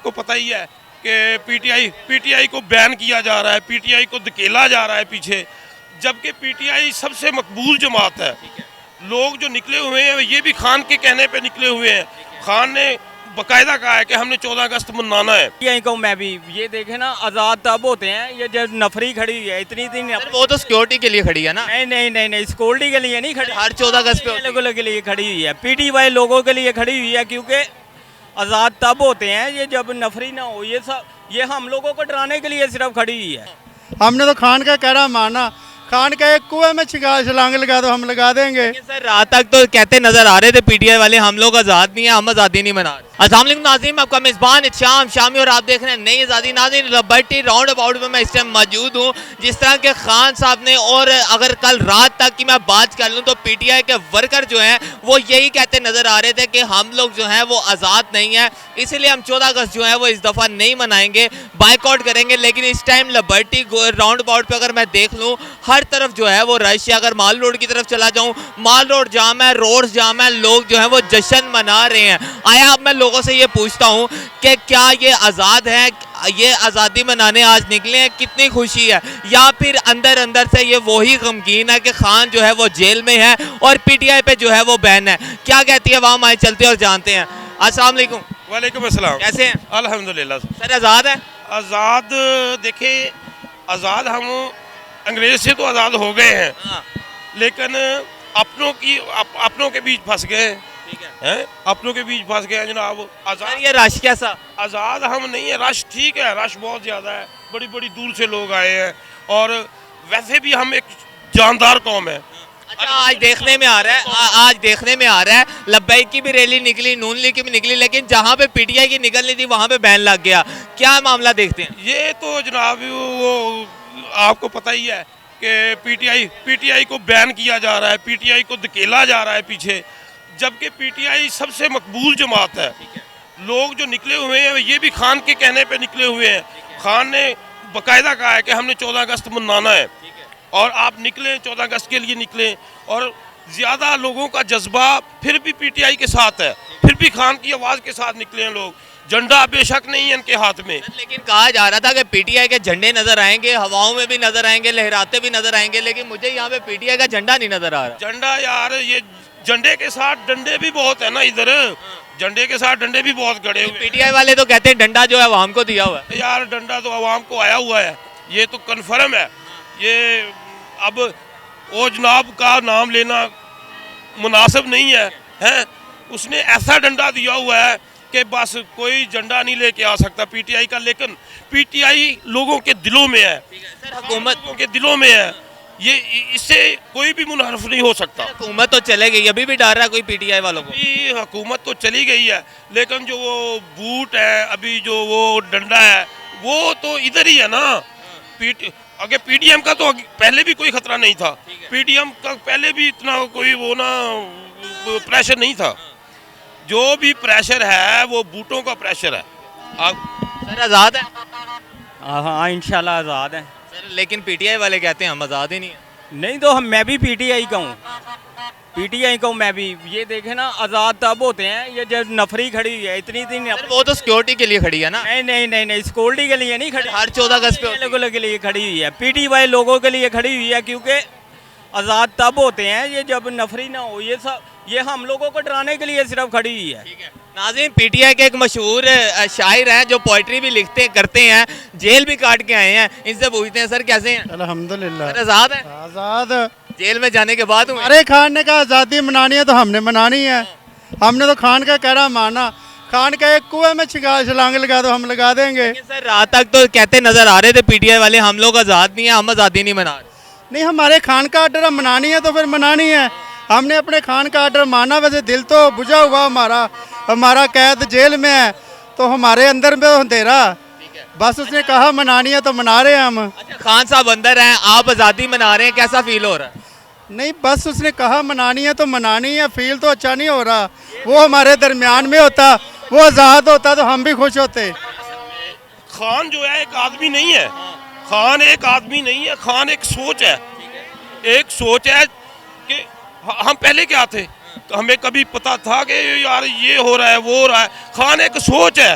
आपको पता ही है कि पीटीआई को बैन किया जा रहा है, पीटीआई को धकेला जा रहा है पीछे, जबकि पीटीआई सबसे मकबूल जमात है। लोग जो निकले हुए हैं ये भी खान के कहने पे निकले हुए हैं। खान ने बाकायदा कहा है कि हमने 14 अगस्त मनाना है। यहीं को मैं भी ये देखे ना, आज़ाद तब होते हैं ये जब नफरी खड़ी हुई है, इतनी वो तो सिक्योरिटी के लिए खड़ी है ना। नहीं सिक्योरिटी के लिए नहीं खड़ी, हर 14 अगस्त पे लोगों के लिए खड़ी हुई है, पीटीवाई लोगों के लिए खड़ी हुई है, क्योंकि आज़ाद तब होते हैं ये जब नफरी ना हो। ये हम लोगों को डराने के लिए सिर्फ खड़ी हुई है। हमने तो खान का कहना माना, खान का एक कुएं में छलांग लगा दो हम लगा देंगे। सर रात तक तो कहते नजर आ रहे थे पीटीआई वाले हम लोग आज़ाद नहीं है, हम आज़ादी नहीं मना रहे। अस्सलाम वालेकुम नाज़रीन, आपका मेज़बान इत्शाम शामी और आप देख रहे हैं नई आज़ादी। नाज़रीन लिबर्टी राउंड अबाउट में मैं इस टाइम मौजूद हूँ। जिस तरह के खान साहब ने, और अगर कल रात तक की मैं बात कर लूँ तो पीटीआई के वर्कर जो हैं वो यही कहते नजर आ रहे थे कि हम लोग जो हैं वो आज़ाद नहीं है, इसीलिए हम 14 अगस्त जो है वो इस दफ़ा नहीं मनाएंगे, बाइकआउट करेंगे। लेकिन इस टाइम लिबर्टी राउंड अबाउट पर अगर मैं देख लूँ हर तरफ जो है वो रश है। अगर माल रोड की तरफ चला जाऊँ, माल रोड जाम है, रोड्स जाम है, लोग जो है वो जश्न मना रहे हैं। आया अब मैं लोगों से ये पूछता हूँ कि क्या ये आज़ाद है, ये आज़ादी मनाने आज निकले हैं, कितनी खुशी है, या फिर अंदर अंदर से ये वही गमगीन है कि खान जो है वो जेल में है और पीटीआई पे जो है वो बैन है। क्या कहती है आवाम, आए चलते और जानते हैं। अस्सलाम वालेकुम। वालेकुम अस्सलाम। कैसे हैं? अल्हम्दुलिल्लाह। सर आज़ाद है? आज़ाद देखे, आज़ाद हम अंग्रेज से तो आज़ाद हो गए हैं, हाँ। लेकिन अपनों के बीच फंस गए हैं, अपनों के बीच फंस गए हैं जनाब। सर ये रश कैसा? आज़ाद हम नहीं है, रश ठीक है, रश बहुत ज़्यादा है, बड़ी बड़ी दूर से लोग आए हैं, और वैसे भी हम एक जानदार कौम है। अच्छा आज देखने में आ रहा है लब्बैक की भी रैली निकली, नून लीग की भी निकली, लेकिन जहाँ पे पीटीआई की निकलनी थी वहाँ पे बैन लग गया। क्या मामला देखते हैं? ये तो जनाब वो आपको पता ही है कि पीटीआई को बैन किया जा रहा है, पीटीआई को धकेला जा रहा है पीछे, जबकि पीटीआई सबसे मकबूल जमात है। लोग जो निकले हुए हैं ये भी खान के कहने पे निकले हुए हैं। खान ने बाकायदा कहा है कि हमने 14 अगस्त मनाना है, और आप निकलें 14 अगस्त के लिए निकलें, और ज़्यादा लोगों का जज्बा फिर भी पीटीआई के साथ है, फिर भी खान की आवाज़ के साथ निकले हैं लोग। झंडा बेशक नहीं है इनके हाथ में, लेकिन कहा जा रहा था कि पीटीआई के झंडे नजर आएंगे, हवाओं में भी नजर आएंगे, लहराते भी नजर आएंगे, लेकिन मुझे यहाँ पे पीटीआई का झंडा नहीं नजर आ रहा। झंडा यार, ये झंडे के साथ डंडे भी बहुत है ना इधर, झंडे के साथ डंडे भी बहुत गड़े हुए। पीटीआई वाले तो कहते हैं डंडा जो है आवाम को दिया हुआ है। यार डंडा तो आवाम को आया हुआ है, ये तो कन्फर्म है। ये अब वो जनाब का नाम लेना मुनासिब नहीं है, हैं? उसने ऐसा डंडा दिया हुआ है कि बस कोई झंडा नहीं लेके आ सकता पीटीआई का, लेकिन पीटीआई लोगों के दिलों में है, हुकूमत के दिलों में है, ये इससे कोई भी मुनहरफ नहीं हो सकता। हुकूमत तो चले गई, अभी भी डर रहा है कोई पीटीआई वालों को। अभी हुकूमत तो चली गई है, लेकिन जो वो बूट है, अभी जो वो डंडा है, वो तो इधर ही है ना। अगर पीडीएम का तो पहले भी कोई खतरा नहीं था, पीडीएम का पहले भी इतना कोई वो ना प्रेशर नहीं था। जो भी प्रेशर है वो बूटों का प्रेशर है। सर आज़ाद है? हाँ इंशाल्लाह आज़ाद है। सर लेकिन पीटीआई वाले कहते हैं हम आज़ाद ही नहीं है। नहीं तो मैं भी पीटीआई का हूँ, मैं भी ये देखे ना, आज़ाद तब होते हैं ये जब नफरी खड़ी हुई है, इतनी वो तो सिक्योरिटी के लिए खड़ी है ना। नहीं सिक्योरिटी के लिए नहीं खड़ी, हर 14 अगस्त पे लोगों के लिए खड़ी हुई है, पीटीवाई लोगों के लिए खड़ी हुई है, क्योंकि आज़ाद तब होते हैं ये जब नफरी ना हो। ये हम लोगों को डराने के लिए सिर्फ खड़ी हुई है। नाज़रीन पीटीआई के एक मशहूर शायर हैं जो पोइट्री भी करते हैं, जेल भी काट के आए हैं, इनसे पूछते हैं सर कैसे हैं? अल्हम्दुलिल्लाह। आज़ाद है? आज़ाद। जेल में जाने के बाद अरे खान ने कहा आज़ादी मनानी है तो हमने मनानी है, हमने तो खान का कहना माना, खान का एक कुएं में छलांग लगा दो हम लगा देंगे। सर रात तक तो कहते नजर आ रहे थे पीटीआई वाले हम लोग आज़ाद नहीं है, हम आज़ादी नहीं मना रहे। नहीं, हमारे खान का आर्डर मनानी है तो फिर मनानी है, हमने अपने खान का आर्डर माना। वैसे दिल तो बुझा हुआ हमारा कैद जेल में है, तो हमारे अंदर में अंधेरा, बस उसने कहा मनानी है तो मना रहे हैं हम। अच्छा खान साहब अंदर हैं, आप आज़ादी मना रहे हैं, कैसा फील हो रहा है? नहीं बस उसने कहा मनानी है तो मनानी है, फील तो अच्छा नहीं हो रहा। वो हमारे दरमियान में होता, वो आज़ाद होता तो हम भी खुश होते। खान जो है एक आदमी नहीं है, खान एक आदमी नहीं है, खान एक सोच है। एक सोच है कि हम पहले क्या थे, तो हमें कभी पता था कि यार ये हो रहा है वो हो रहा है। खान एक सोच है,